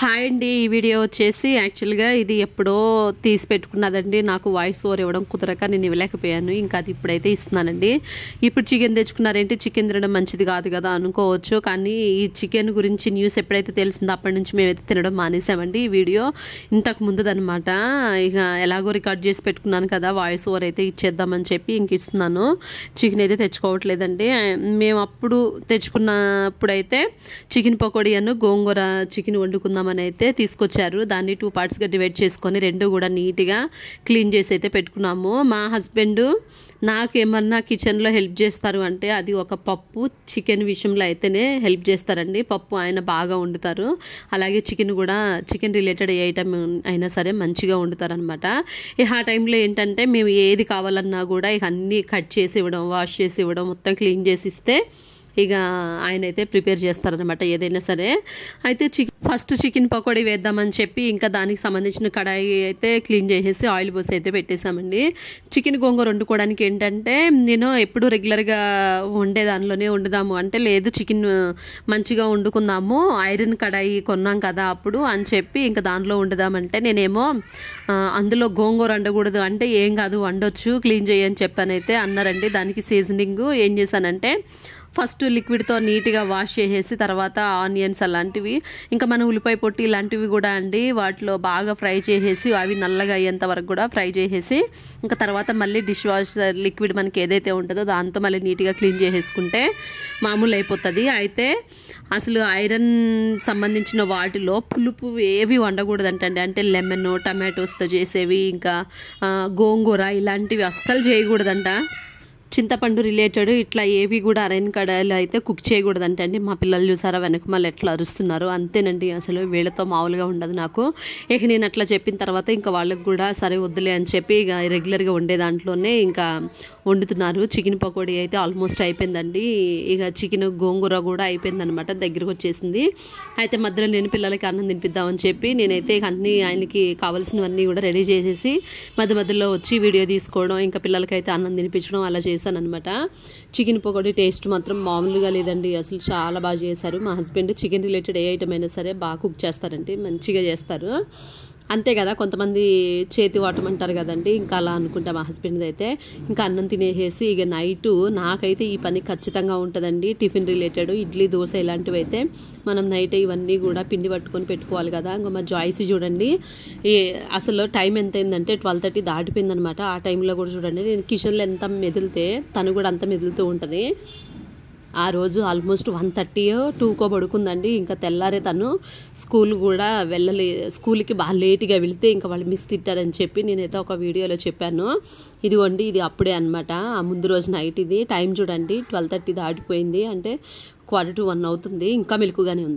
Hi అండి. ఈ video వచ్చేసి యాక్చువల్గా ఇది ఎప్పుడో తీసి పెట్టుకున్నదండి. నాకు వాయిస్ ఓవర్ ఇవ్వడం కుదరక నేను ఇవ్వలేకపోయాను. ఇంకా అది ఇప్పుడైతే ఇస్తున్నానండి. ఇప్పుడు చికెన్ తెచ్చుకున్నారేంటి, చికెన్ తినడం మంచిది కాదు కదా అనుకోవచ్చు. కానీ ఈ చికెన్ గురించి న్యూస్ ఎప్పుడైతే తెలిసిందో అప్పటి నుంచి మేమైతే తినడం మానేసామండి. ఈ వీడియో ఇంతకు ముందుదనమాట. ఇక ఎలాగో రికార్డ్ చేసి పెట్టుకున్నాను కదా, వాయిస్ ఓవర్ అయితే ఇచ్చేద్దామని చెప్పి ఇంక ఇస్తున్నాను. చికెన్ అయితే తెచ్చుకోవట్లేదండి. మేము అప్పుడు తెచ్చుకున్నప్పుడైతే చికెన్ పకోడీ అను గోంగూర చికెన్ వండుకుందాం అని అయితే తీసుకొచ్చారు. దాన్ని 2 పార్ట్స్గా డివైడ్ చేసుకొని రెండు కూడా నీట్గా క్లీన్ చేసి అయితే పెట్టుకున్నాము. మా హస్బెండ్ నాకు ఏమన్నా కిచెన్లో హెల్ప్ చేస్తారు అంటే అది ఒక పప్పు చికెన్ విషయంలో అయితేనే హెల్ప్ చేస్తారండి. పప్పు ఆయన బాగా వండుతారు. అలాగే చికెన్ కూడా, చికెన్ రిలేటెడ్ ఏ ఐటమ్ అయినా సరే మంచిగా వండుతారనమాట. ఆ టైంలో ఏంటంటే మేము ఏది కావాలన్నా కూడా ఇక అన్నీ కట్ చేసి ఇవ్వడం, వాష్ చేసి ఇవ్వడం, మొత్తం క్లీన్ చేసి ఇస్తే ఇక ఆయన అయితే ప్రిపేర్ చేస్తారనమాట ఏదైనా సరే. అయితే ఫస్ట్ చికెన్ పకోడీ వేద్దామని చెప్పి ఇంకా దానికి సంబంధించిన కడాయి అయితే క్లీన్ చేసేసి ఆయిల్ పోసి అయితే పెట్టేశామండి. చికెన్ గోంగూర వండుకోవడానికి ఏంటంటే నేను ఎప్పుడు రెగ్యులర్గా వండే దానిలోనే వండుదాము అంటే, లేదు చికెన్ మంచిగా వండుకుందాము, ఐరన్ కడాయి కొన్నాం కదా అప్పుడు అని చెప్పి ఇంకా దానిలో వండుదామంటే నేనేమో అందులో గోంగూర వండకూడదు అంటే, ఏం కాదు వండొచ్చు క్లీన్ చేయని చెప్పానైతే అన్నారండి. దానికి సీజనింగ్ ఏం చేశానంటే, ఫస్ట్ లిక్విడ్తో నీట్గా వాష్ చేసేసి తర్వాత ఆనియన్స్ అలాంటివి, ఇంకా మన ఉల్లిపాయ పొట్టి ఇలాంటివి కూడా అండి వాటిలో బాగా ఫ్రై చేసేసి అవి నల్లగా అయ్యేంత వరకు కూడా ఫ్రై చేసేసి ఇంకా తర్వాత మళ్ళీ డిష్ వాష్ లిక్విడ్ మనకి ఏదైతే ఉంటుందో దాంతో మళ్ళీ నీట్గా క్లీన్ చేసేసుకుంటే మామూలు అయిపోతుంది. అయితే అసలు ఐరన్ సంబంధించిన వాటిలో పులుపు ఏవి వండకూడదంటండి. అంటే లెమన్, టమాటోస్తో చేసేవి, ఇంకా గోంగూర ఇలాంటివి అస్సలు చేయకూడదంట. చింతపండు రిలేటెడ్ ఇట్లా ఏవి కూడా అరైన్ కడాయిలో అయితే కుక్ చేయకూడదంటే అండి. మా పిల్లలు చూసారా వెనక మళ్ళీ ఎట్లా అరుస్తున్నారు, అంతేనండి. అసలు వీళ్ళతో మామూలుగా ఉండదు నాకు. ఇక నేను అట్లా చెప్పిన తర్వాత ఇంకా వాళ్ళకి కూడా సరే వద్దులే అని చెప్పి ఇక రెగ్యులర్గా వండే దాంట్లోనే ఇంకా వండుతున్నారు. చికెన్ పకోడీ అయితే ఆల్మోస్ట్ అయిపోయిందండి. ఇక చికెన్ గోంగూర కూడా అయిపోయిందనమాట, దగ్గరకు వచ్చేసింది. అయితే మధ్యలో నేను పిల్లలకి అన్నం తినిపిద్దామని చెప్పి నేనైతే ఇక అన్నీ ఆయనకి కావాల్సినవన్నీ కూడా రెడీ చేసేసి మధ్యలో వచ్చి వీడియో తీసుకోవడం, ఇంకా పిల్లలకైతే అన్నం తినిపించడం అలా చేశాను అనమాట. చికెన్ పకోడీ టేస్ట్ మాత్రం మామూలుగా లేదండి, అసలు చాలా బాగా చేశారు. మా హస్బెండ్ చికెన్ రిలేటెడ్ ఏ ఐటమ్ అయినా సరే బాగా కుక్ చేస్తారండి, మంచిగా చేస్తారు. అంతే కదా, కొంతమంది చేతి వాటమంటారు కదండి, ఇంకా అలా అనుకుంటా మా హస్బెండ్ అయితే. ఇంకా అన్నం తినేసేసి ఇక నైటు నాకైతే ఈ పని ఖచ్చితంగా ఉంటుందండి. టిఫిన్ రిలేటెడ్ ఇడ్లీ, దోశ ఇలాంటివి అయితే మనం నైట్ ఇవన్నీ కూడా పిండి పట్టుకొని పెట్టుకోవాలి కదా. ఇంకా మా జాయిస్ చూడండి, అసలు టైం ఎంత అయిందంటే 12:30 దాటిపోయిందనమాట. ఆ టైంలో కూడా చూడండి నేను కిచెన్లో ఎంత మెదిలితే తను కూడా అంత మెదులుతూ ఉంటుంది. ఆ రోజు ఆల్మోస్ట్ 1:30-2కో పడుకుందండి. ఇంకా తెల్లారే తను స్కూల్ కూడా స్కూల్కి బాగా లేట్గా వెళితే ఇంకా వాళ్ళు మిస్ తిట్టారని చెప్పి నేనైతే ఒక వీడియోలో చెప్పాను. ఇదిగోండి ఇది అప్పుడే అనమాట, ఆ ముందు రోజు నైట్ ఇది. టైం చూడండి 12:30 దాటిపోయింది, అంటే 12:45 అవుతుంది. ఇంకా మెలకుగానే ఉంది.